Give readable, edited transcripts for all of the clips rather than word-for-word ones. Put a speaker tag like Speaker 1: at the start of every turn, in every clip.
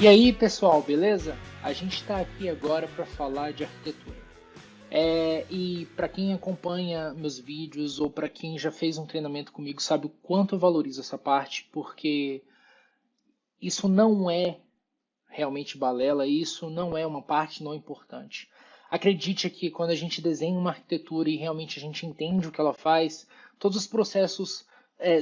Speaker 1: E aí, pessoal, beleza? A gente está aqui agora para falar de arquitetura. E para quem acompanha meus vídeos ou para quem já fez um treinamento comigo sabe o quanto eu valorizo essa parte, porque isso não é realmente balela, isso não é uma parte não importante. Acredite que quando a gente desenha uma arquitetura e realmente a gente entende o que ela faz, todos os processos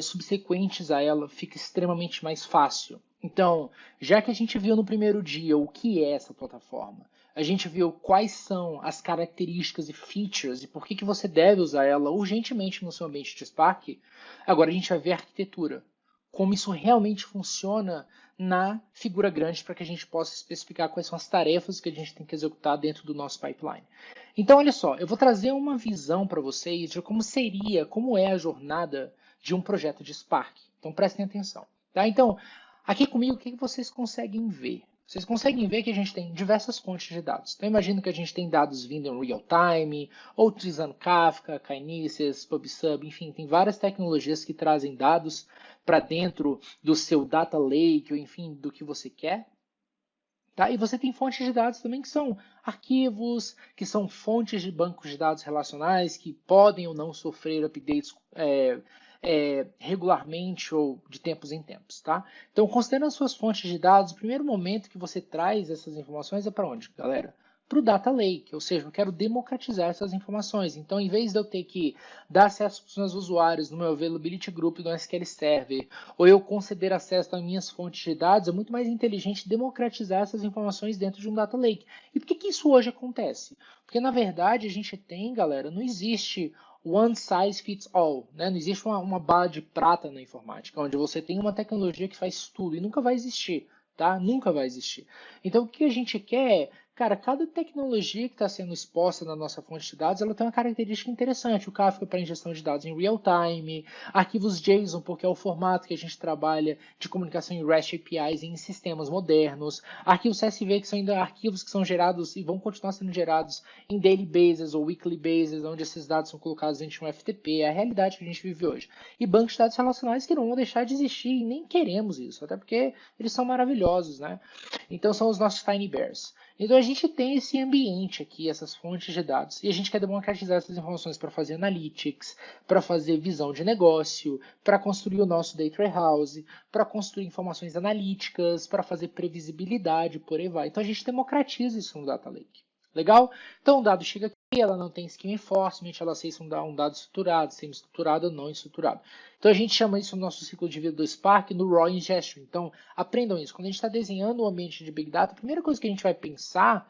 Speaker 1: subsequentes a ela fica extremamente mais fácil. Então, já que a gente viu no primeiro dia o que é essa plataforma, a gente viu quais são as características e features e por que você deve usar ela urgentemente no seu ambiente de Spark, agora a gente vai ver a arquitetura, como isso realmente funciona na figura grande para que a gente possa especificar quais são as tarefas que a gente tem que executar dentro do nosso pipeline. Então, olha só, eu vou trazer uma visão para vocês de como é a jornada de um projeto de Spark. Então, prestem atenção. Tá? Então, aqui comigo, o que vocês conseguem ver? Vocês conseguem ver que a gente tem diversas fontes de dados. Então, imagino que a gente tem dados vindo em real time, ou utilizando Kafka, Kinesis, PubSub, enfim, tem várias tecnologias que trazem dados para dentro do seu data lake, ou enfim, do que você quer. Tá? E você tem fontes de dados também que são arquivos, que são fontes de bancos de dados relacionais, que podem ou não sofrer updates regularmente ou de tempos em tempos. Tá? Então, considerando as suas fontes de dados, o primeiro momento que você traz essas informações é para onde, galera? Para o Data Lake, ou seja, eu quero democratizar essas informações. Então, em vez de eu ter que dar acesso para os meus usuários no meu Availability Group do SQL Server, ou eu conceder acesso às minhas fontes de dados, é muito mais inteligente democratizar essas informações dentro de um Data Lake. E por que isso hoje acontece? Porque, na verdade, a gente tem, galera, não existe one size fits all, né? Não existe uma bala de prata na informática, onde você tem uma tecnologia que faz tudo, e nunca vai existir. Tá? Nunca vai existir. Então, o que a gente quer cara, cada tecnologia que está sendo exposta na nossa fonte de dados, ela tem uma característica interessante. O Kafka para injeção de dados em real time, arquivos JSON, porque é o formato que a gente trabalha de comunicação em REST APIs em sistemas modernos, arquivos CSV, que são ainda arquivos que são gerados e vão continuar sendo gerados em daily basis ou weekly basis, onde esses dados são colocados dentro de um FTP, é a realidade que a gente vive hoje. E bancos de dados relacionais que não vão deixar de existir, e nem queremos isso, até porque eles são maravilhosos, né? Então são os nossos Tiny Bears. Então a gente tem esse ambiente aqui, essas fontes de dados, e a gente quer democratizar essas informações para fazer analytics, para fazer visão de negócio, para construir o nosso data warehouse, para construir informações analíticas, para fazer previsibilidade, por aí vai. Então a gente democratiza isso no Data Lake. Legal? Então o dado chega aqui, ela não tem schema enforcement, ela aceita um dado estruturado, semi-estruturado ou não estruturado. Então a gente chama isso no nosso ciclo de vida do Spark no Raw Ingestion. Então aprendam isso. Quando a gente está desenhando o ambiente de Big Data, a primeira coisa que a gente vai pensar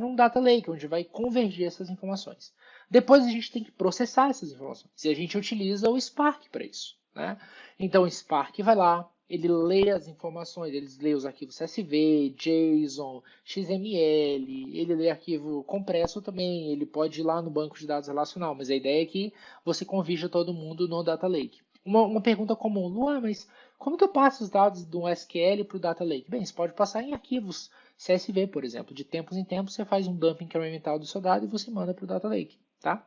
Speaker 1: num Data Lake, onde vai convergir essas informações. Depois a gente tem que processar essas informações. E a gente utiliza o Spark para isso. Né? Então o Spark vai lá, ele lê as informações, ele lê os arquivos CSV, JSON, XML, ele lê arquivo compresso também, ele pode ir lá no banco de dados relacional, mas a ideia é que você convirja todo mundo no Data Lake. Uma pergunta comum, Luan, mas como que eu passo os dados do SQL para o Data Lake? Bem, você pode passar em arquivos CSV, por exemplo. De tempos em tempos você faz um dumping incremental do seu dado e você manda para o Data Lake, tá?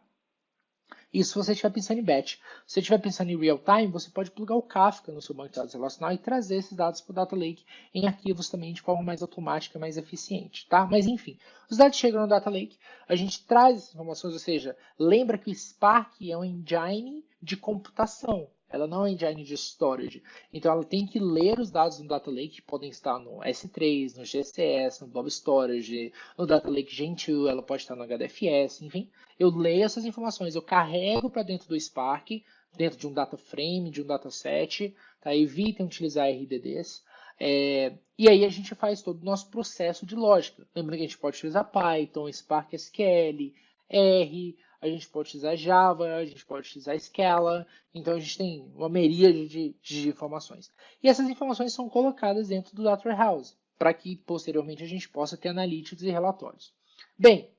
Speaker 1: Isso se você estiver pensando em batch. Se você estiver pensando em real time, você pode plugar o Kafka no seu banco de dados relacional e trazer esses dados para o Data Lake em arquivos também de forma mais automática, mais eficiente, tá? Mas enfim, os dados chegam no Data Lake, a gente traz essas informações, ou seja, lembra que o Spark é um engine de computação. Ela não é engine de storage. Então ela tem que ler os dados no Data Lake, que podem estar no S3, no GCS, no Blob Storage, no Data Lake Gen2, ela pode estar no HDFS, enfim. Eu leio essas informações, eu carrego para dentro do Spark, dentro de um data frame, de um dataset, tá? Evitem utilizar RDDs. E aí a gente faz todo o nosso processo de lógica. Lembrando que a gente pode utilizar Python, Spark SQL, R, a gente pode utilizar Java, a gente pode utilizar Scala, então a gente tem uma miríade de informações. E essas informações são colocadas dentro do Data Warehouse, para que posteriormente a gente possa ter analytics e relatórios. Bem,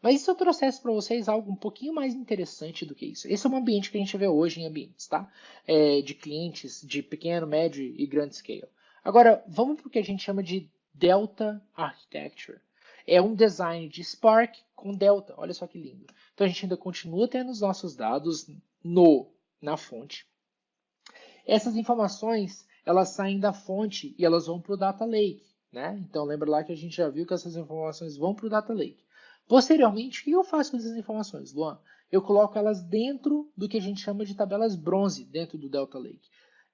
Speaker 1: mas e se eu trouxesse para vocês algo um pouquinho mais interessante do que isso? Esse é um ambiente que a gente vê hoje em ambientes, tá? De clientes de pequeno, médio e grande scale. Agora, vamos para o que a gente chama de Delta Architecture. É um design de Spark com Delta. Olha só que lindo. Então a gente ainda continua tendo os nossos dados na fonte. Essas informações, elas saem da fonte e elas vão para o Data Lake. né? Então lembra lá que a gente já viu que essas informações vão para o Data Lake. Posteriormente, o que eu faço com essas informações, Luan? Eu coloco elas dentro do que a gente chama de tabelas bronze dentro do Delta Lake.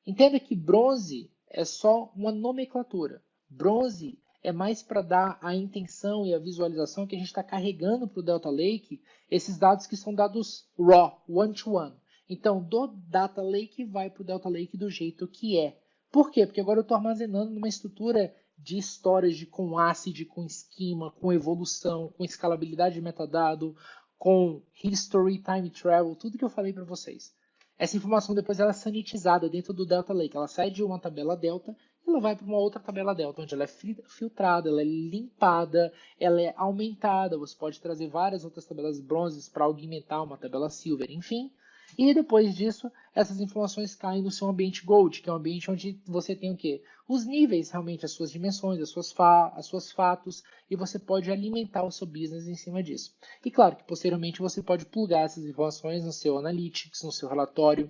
Speaker 1: Entenda que bronze é só uma nomenclatura. Bronze é mais para dar a intenção e a visualização que a gente está carregando para o Delta Lake esses dados que são dados raw, one-to-one. Então, do Data Lake vai para o Delta Lake do jeito que é. Por quê? Porque agora eu estou armazenando numa estrutura de storage com ACID, com esquema, com evolução, com escalabilidade de metadado, com history, time travel, tudo que eu falei para vocês. Essa informação depois ela é sanitizada dentro do Delta Lake. Ela sai de uma tabela Delta e ela vai para uma outra tabela Delta, onde ela é filtrada, ela é limpada, ela é aumentada. Você pode trazer várias outras tabelas bronzes para augmentar uma tabela Silver, enfim. E depois disso, essas informações caem no seu ambiente Gold, que é um ambiente onde você tem o quê? Os níveis, realmente, as suas dimensões, as suas fatos, e você pode alimentar o seu business em cima disso. E claro que posteriormente você pode plugar essas informações no seu Analytics, no seu relatório.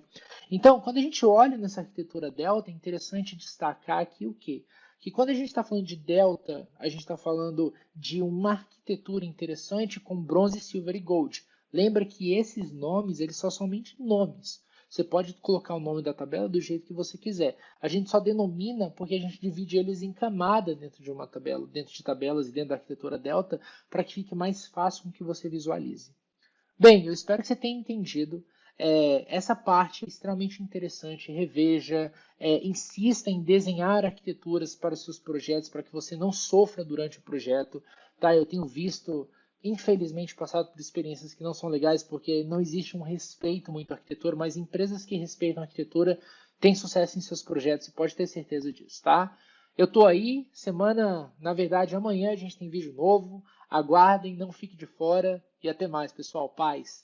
Speaker 1: Então, quando a gente olha nessa arquitetura Delta, é interessante destacar aqui o quê? Que quando a gente está falando de Delta, a gente está falando de uma arquitetura interessante com bronze, silver e gold. Lembra que esses nomes, eles são somente nomes. Você pode colocar o nome da tabela do jeito que você quiser. A gente só denomina porque a gente divide eles em camadas dentro de uma tabela, dentro de tabelas e dentro da arquitetura Delta, para que fique mais fácil com que você visualize. Bem, eu espero que você tenha entendido. Essa parte é extremamente interessante. Reveja, insista em desenhar arquiteturas para os seus projetos, para que você não sofra durante o projeto. Tá? Eu tenho visto, infelizmente, passado por experiências que não são legais, porque não existe um respeito muito à arquitetura, mas empresas que respeitam a arquitetura têm sucesso em seus projetos, e pode ter certeza disso, tá? Eu estou aí, na verdade, amanhã a gente tem vídeo novo. Aguardem, não fique de fora e até mais, pessoal. Paz!